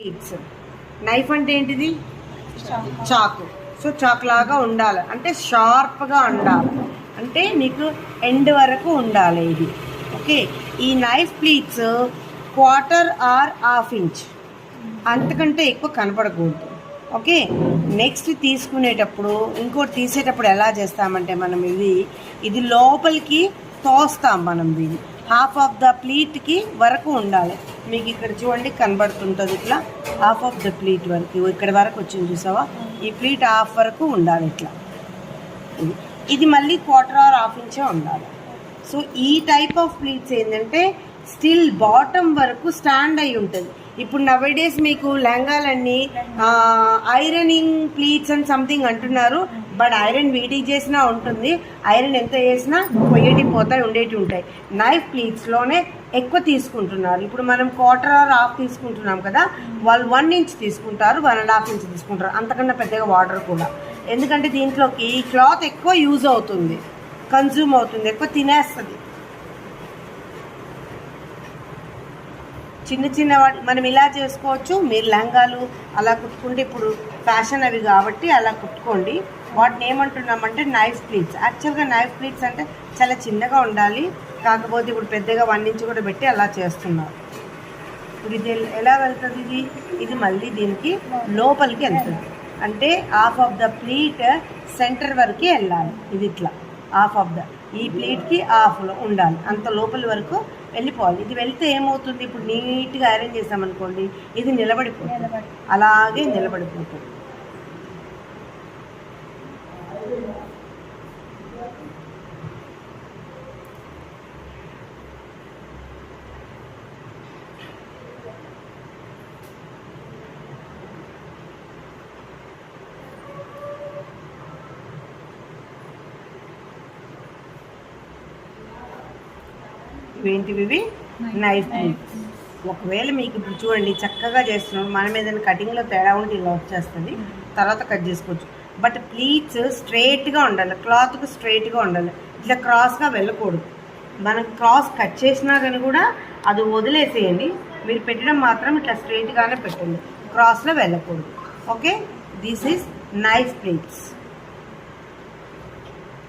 Pleats. Knife అంటే ఏంటిది? చాకు. సో చాక్ లాగా ఉండాలి అంటే షార్ప్గా ఉండాలి అంటే నీకు ఎండ్ వరకు ఉండాలి ఇది. ఓకే, ఈ నైఫ్ ప్లీట్స్ 1/4 or 1/2 inch అంతకంటే ఎక్కువ కనపడకూడదు. ఓకే, నెక్స్ట్ తీసుకునేటప్పుడు ఇంకోటి తీసేటప్పుడు ఎలా చేస్తామంటే మనం ఇది లోపలికి తోస్తాం. మనం దీన్ని హాఫ్ ఆఫ్ ద ప్లీట్కి వరకు ఉండాలి. మీకు ఇక్కడ చూడండి కనబడుతుంటుంది, ఇట్లా హాఫ్ ఆఫ్ ద ప్లీట్ వరకు ఇక్కడ వరకు వచ్చింది చూసావా, ఈ ప్లీట్ హాఫ్ వరకు ఉండాలి ఇట్లా. ఇది మళ్ళీ 1/4 or 1/2 inch ఉండాలి. సో ఈ టైప్ ఆఫ్ ప్లీట్స్ ఏంటంటే స్టిల్ బాటమ్ వరకు స్టాండ్ అయి ఉంటుంది. ఇప్పుడు నవేడేస్ మీకు లెహంగాలన్నీ ఐరనింగ్ ప్లీట్స్ అని సంథింగ్ అంటున్నారు, బట్ ఐరన్ వీటికి చేసినా ఉంటుంది, ఐరన్ ఎంత చేసినా పొయ్యేటి పోతాయి ఉండేటి ఉంటాయి. నైఫ్ ప్లీట్స్లోనే ఎక్కువ తీసుకుంటున్నారు. ఇప్పుడు మనం 1/4 or 1/2 తీసుకుంటున్నాం కదా, వాళ్ళు 1 inch తీసుకుంటారు, 1.5 inch తీసుకుంటారు, అంతకన్నా పెద్దగా వాటర్ కూడా. ఎందుకంటే దీంట్లోకి క్లాత్ ఎక్కువ యూజ్ అవుతుంది, కన్జ్యూమ్ అవుతుంది, ఎక్కువ తినేస్తుంది. చిన్న చిన్న వాటి మనం ఇలా చేసుకోవచ్చు. మీరు లెహంగాలు అలా కుట్టుకుంటే ఇప్పుడు ఫ్యాషన్ అవి కాబట్టి అలా కుట్టుకోండి. వాటిని ఏమంటున్నామంటే నైఫ్ ప్లీట్స్. యాక్చువల్గా నైఫ్ ప్లీట్స్ అంటే చాలా చిన్నగా ఉండాలి, కాకపోతే ఇప్పుడు పెద్దగా 1 inch కూడా పెట్టి అలా చేస్తున్నారు. ఇప్పుడు ఇది ఎలా వెళ్తుంది? ఇది మళ్ళీ దీనికి లోపలికి వెళ్తుంది అంటే half of the pleat centre వరకు వెళ్ళాలి. ఇది ఇట్లా హాఫ్ ఆఫ్ ద ఈ ప్లీట్కి హాఫ్లో ఉండాలి, అంత లోపల వరకు వెళ్ళిపోవాలి. ఇది వెళ్తే ఏమవుతుంది, ఇప్పుడు నీట్గా అరేంజ్ చేసామనుకోండి ఇది నిలబడిపోతుంది, అలాగే నిలబడిపోతుంది. ఏంటివి? Knife pleats. ఒకవేళ మీకు ఇప్పుడు చూడండి చక్కగా చేస్తున్నాం, మనం ఏదైనా కటింగ్లో తేడా ఉంటే ఇలా వచ్చేస్తుంది, తర్వాత కట్ చేసుకోవచ్చు. బట్ ప్లీట్స్ స్ట్రైట్గా ఉండాలి, క్లాత్కి స్ట్రైట్గా ఉండాలి, ఇట్లా క్రాస్గా వెళ్ళకూడదు. మనం క్రాస్ కట్ చేసినా కానీ కూడా అది వదిలేసేయండి, మీరు పెట్టడం మాత్రం ఇట్లా స్ట్రైట్గానే పెట్టండి, క్రాస్లో వెళ్ళకూడదు. Okay, this is knife pleats.